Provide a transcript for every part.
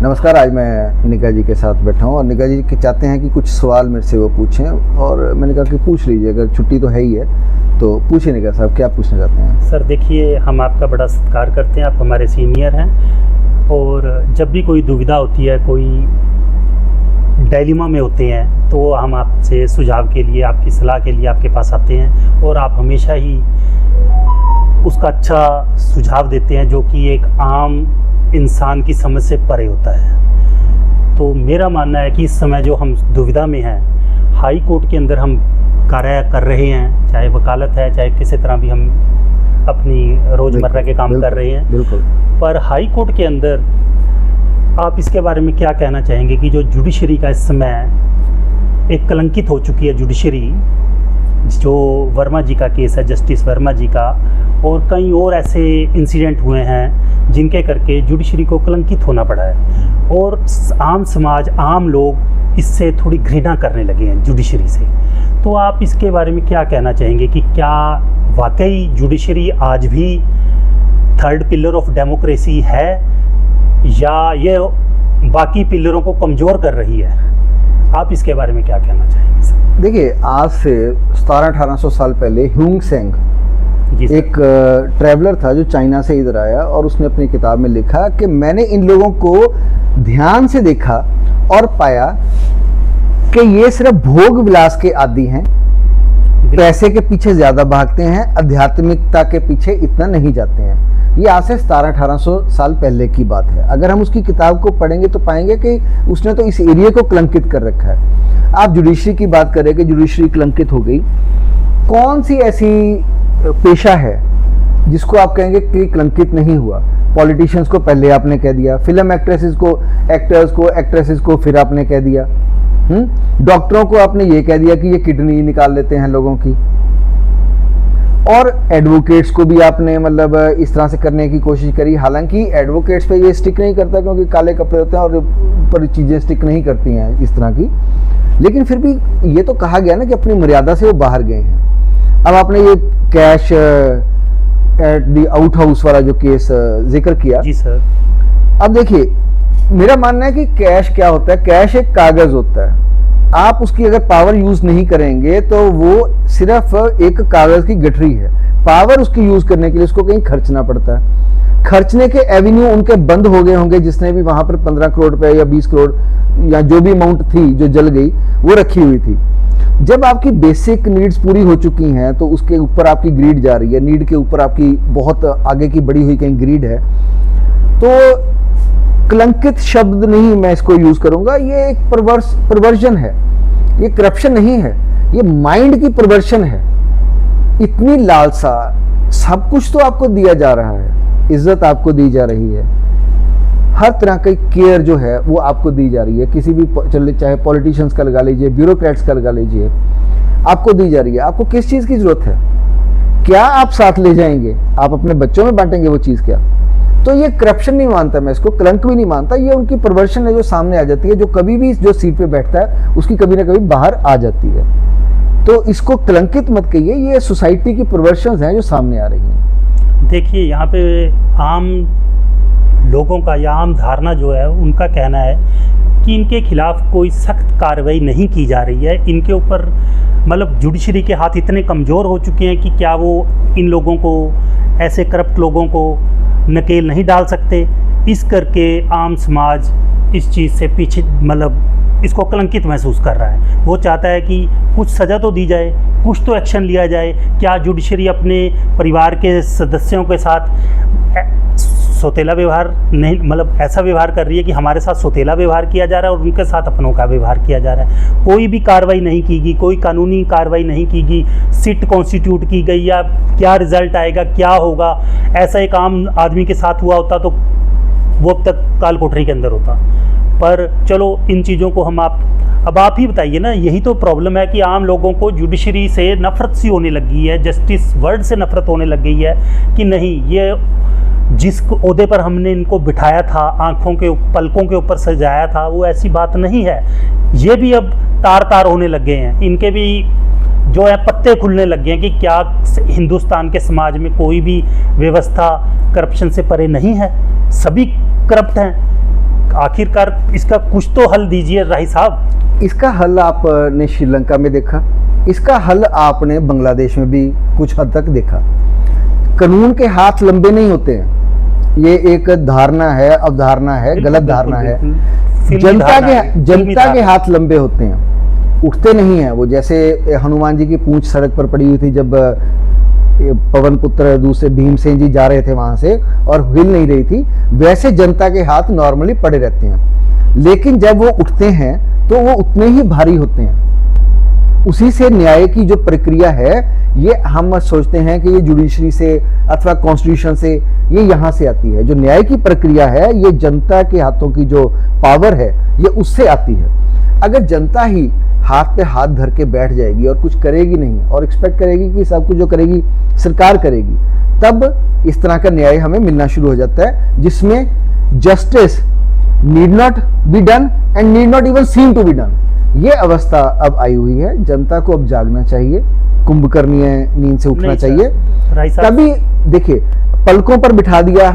नमस्कार। आज मैं निका जी के साथ बैठा हूँ और निका जी के चाहते हैं कि कुछ सवाल मेरे से वो पूछें, और मैंने कहा कि पूछ लीजिए, अगर छुट्टी तो है ही है तो पूछिए निका साहब, क्या पूछना चाहते हैं। सर देखिए, हम आपका बड़ा सत्कार करते हैं, आप हमारे सीनियर हैं, और जब भी कोई दुविधा होती है, कोई डायलिमा में होते हैं, तो हम आपसे सुझाव के लिए, आपकी सलाह के लिए आपके पास आते हैं, और आप हमेशा ही उसका अच्छा सुझाव देते हैं जो कि एक आम इंसान की समझ से परे होता है। तो मेरा मानना है कि इस समय जो हम दुविधा में हैं, हाई कोर्ट के अंदर हम कार्य कर रहे हैं, चाहे वकालत है, चाहे किसी तरह भी हम अपनी रोज़मर्रा के काम कर रहे हैं, बिल्कुल। पर हाई कोर्ट के अंदर आप इसके बारे में क्या कहना चाहेंगे कि जो जुडिशरी का इस समय एक कलंकित हो चुकी है जुडिशरी, जो वर्मा जी का केस है, जस्टिस वर्मा जी का, और कई और ऐसे इंसिडेंट हुए हैं जिनके करके जुडिशरी को कलंकित होना पड़ा है, और आम समाज, आम लोग इससे थोड़ी घृणा करने लगे हैं जुडिशरी से। तो आप इसके बारे में क्या कहना चाहेंगे कि क्या वाकई जुडिशरी आज भी थर्ड पिलर ऑफ डेमोक्रेसी है, या ये बाकी पिलरों को कमज़ोर कर रही है? आप इसके बारे में क्या कहना चाहेंगे सर? देखिए, आज से 1700-1800 साल पहले ह्यूंग सेंग एक ट्रैवलर था जो चाइना से इधर आया, और उसने अपनी किताब में लिखा कि मैंने इन लोगों को ध्यान से देखा और पाया कि ये सिर्फ भोग विलास के आदी हैं, पैसे के पीछे ज़्यादा भागते हैं, आध्यात्मिकता के पीछे इतना नहीं जाते हैं। ये आज से 1700-1800 साल पहले की बात है। अगर हम उसकी किताब को पढ़ेंगे तो पाएंगे कि उसने तो इस एरिया को कलंकित कर रखा है। आप जुडिशरी की बात करें कि जुडिशरी कलंकित हो गई, कौन सी ऐसी पेशा है जिसको आप कहेंगे कि कलंकित नहीं हुआ? पॉलिटिशियंस को पहले आपने कह दिया, फिल्म एक्ट्रेसेस को, एक्टर्स को, एक्ट्रेसेस को फिर आपने कह दिया, डॉक्टरों को आपने ये कह दिया कि ये किडनी निकाल लेते हैं लोगों की, और एडवोकेट्स को भी आपने मतलब इस तरह से करने की कोशिश करी। हालांकि एडवोकेट्स पे ये स्टिक नहीं करता क्योंकि काले कपड़े होते हैं और ऊपर चीज़ें स्टिक नहीं करती हैं इस तरह की, लेकिन फिर भी ये तो कहा गया ना कि अपनी मर्यादा से वो बाहर गए हैं। अब आपने ये cash at the out house वाला जो केस जिक्र किया, जी सर। अब देखिए, मेरा मानना है कि कैश क्या होता है? कैश एक कागज होता है। आप उसकी अगर पावर यूज नहीं करेंगे तो वो सिर्फ एक कागज की गठरी है। पावर उसकी यूज करने के लिए उसको कहीं खर्चना पड़ता है। खर्चने के एवेन्यू उनके बंद हो गए होंगे, जिसने भी वहां पर 15 करोड़ रुपए या 20 करोड़ या जो भी अमाउंट थी जो जल गई, वो रखी हुई थी। जब आपकी बेसिक नीड्स पूरी हो चुकी हैं तो उसके ऊपर आपकी ग्रीड जा रही है, नीड के ऊपर आपकी बहुत आगे की बढ़ी हुई कहीं ग्रीड है। तो कलंकित शब्द नहीं मैं इसको यूज करूंगा, ये एक परवर्जन है, ये करप्शन नहीं है, ये माइंड की परवर्शन है। इतनी लालसा, सब कुछ तो आपको दिया जा रहा है, इज्जत आपको दी जा रही है, हर तरह की केयर जो है वो आपको दी जा रही है, किसी भी चले, चाहे पॉलिटिशियंस का लगा लीजिए, ब्यूरोक्रेट्स का लगा लीजिए, आपको दी जा रही है। आपको किस चीज़ की जरूरत है? क्या आप साथ ले जाएंगे? आप अपने बच्चों में बांटेंगे वो चीज़ क्या? तो ये करप्शन नहीं मानता मैं इसको, कलंक भी नहीं मानता, ये उनकी परवर्शन है जो सामने आ जाती है, जो कभी भी जो सीट पे बैठता है उसकी कभी ना कभी बाहर आ जाती है। तो इसको कलंकित मत कहिए, ये सोसाइटी की परवर्शंस हैं जो सामने आ रही हैं। देखिए, यहाँ पे आम लोगों का या आम धारणा जो है, उनका कहना है कि इनके खिलाफ कोई सख्त कार्रवाई नहीं की जा रही है, इनके ऊपर मतलब जुडिशरी के हाथ इतने कमज़ोर हो चुके हैं कि क्या वो इन लोगों को, ऐसे करप्ट लोगों को नकेल नहीं डाल सकते। इस करके आम समाज इस चीज़ से पीछे, मतलब इसको कलंकित महसूस कर रहा है। वो चाहता है कि कुछ सज़ा तो दी जाए, कुछ तो एक्शन लिया जाए। क्या जुडिशरी अपने परिवार के सदस्यों के साथ सौतेला व्यवहार नहीं, मतलब ऐसा व्यवहार कर रही है कि हमारे साथ सौतेला व्यवहार किया जा रहा है और उनके साथ अपनों का व्यवहार किया जा रहा है? कोई भी कार्रवाई नहीं की गई, कोई कानूनी कार्रवाई नहीं की गई, सिट कॉन्स्टिट्यूट की गई, या क्या रिजल्ट आएगा, क्या होगा? ऐसा एक आम आदमी के साथ हुआ होता तो वो अब तक काल कोठरी के अंदर होता। पर चलो, इन चीज़ों को हम अब आप ही बताइए ना। यही तो प्रॉब्लम है कि आम लोगों को जुडिशरी से नफरत सी होने लगी है, जस्टिस वर्ड से नफरत होने लग गई है कि नहीं, ये जिस ओहदे पर हमने इनको बिठाया था, आँखों के पलकों के ऊपर सजाया था, वो ऐसी बात नहीं है। ये भी अब तार तार होने लग गए हैं, इनके भी जो है पत्ते खुलने लग गए हैं कि क्या हिंदुस्तान के समाज में कोई भी व्यवस्था करप्शन से परे नहीं है, सभी करप्ट हैं। आखिरकार इसका कुछ तो हल दीजिए राही साहब। इसका हल आपने श्रीलंका में देखा, इसका हल आपने बांग्लादेश में भी कुछ हद तक देखा। कानून के हाथ लंबे नहीं होते हैं, ये एक धारणा है, अवधारणा है, गलत धारणा है। जनता के हाथ लंबे होते हैं, उठते नहीं है वो। जैसे हनुमान जी की पूंछ सड़क पर पड़ी हुई थी जब पवन पुत्र दूसरे भीमसेन जी जा रहे थे वहां से और हिल नहीं रही थी, वैसे जनता के हाथ नॉर्मली पड़े रहते हैं, लेकिन जब वो उठते हैं तो वो उतने ही भारी होते हैं। उसी से न्याय की जो प्रक्रिया है, ये हम सोचते हैं कि ये जुडिशरी से अथवा कॉन्स्टिट्यूशन से, ये यहाँ से आती है। जो न्याय की प्रक्रिया है, ये जनता के हाथों की जो पावर है, ये उससे आती है। अगर जनता ही हाथ पे हाथ धर के बैठ जाएगी और कुछ करेगी नहीं और एक्सपेक्ट करेगी कि सब कुछ जो करेगी सरकार करेगी, तब इस तरह का न्याय हमें मिलना शुरू हो जाता है, जिसमें justice need not be done and need not even seem to be done. ये अवस्था अब आई हुई है। जनता को अब जागना चाहिए, कुंभकर्णी नींद से उठना चाहिए। तभी देखिए, पलकों पर बिठा दिया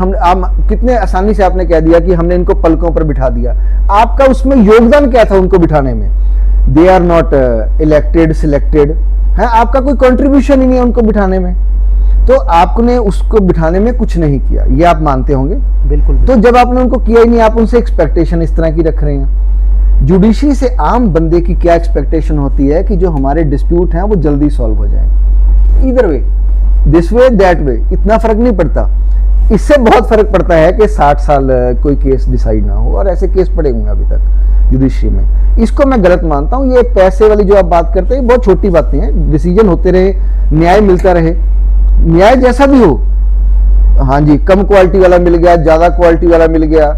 कितने आसानी से आपने कह दिया कि हमने इनको पलकों पर बिठा दिया। आपका उसमें योगदान क्या था उनको बिठाने में? They are not elected selected है, आपका कोई कंट्रीब्यूशन ही नहीं है उनको बिठाने में, तो आपने उसको बिठाने में कुछ नहीं किया, ये आप मानते होंगे। बिल्कुल। तो जब आपने उनको किया ही नहीं, आप उनसे एक्सपेक्टेशन इस तरह की रख रहे हैं। जुडिशरी से आम बंदे की क्या एक्सपेक्टेशन होती है कि जो हमारे डिस्प्यूट हैं वो जल्दी सॉल्व हो जाए। इधर वे, दिस वे दैट वे, इतना फर्क नहीं पड़ता। इससे बहुत फर्क पड़ता है कि 60 साल कोई केस डिसाइड ना हो, और ऐसे केस पड़े हुए हैं अभी तक जुडिशरी में। इसको मैं गलत मानता हूँ। ये पैसे वाली जो आप बात करते हैं, बहुत छोटी बातें हैं। डिसीजन होते रहे, न्याय मिलता रहे, न्याय जैसा भी हो। हाँ जी, कम क्वालिटी वाला मिल गया, ज्यादा क्वालिटी वाला मिल गया,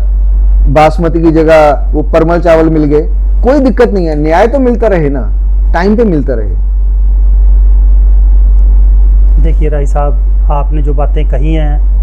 बासमती की जगह वो परमल चावल मिल गए, कोई दिक्कत नहीं है। न्याय तो मिलता रहे ना, टाइम पे मिलता रहे। देखिए राही साहब, आपने जो बातें कही हैं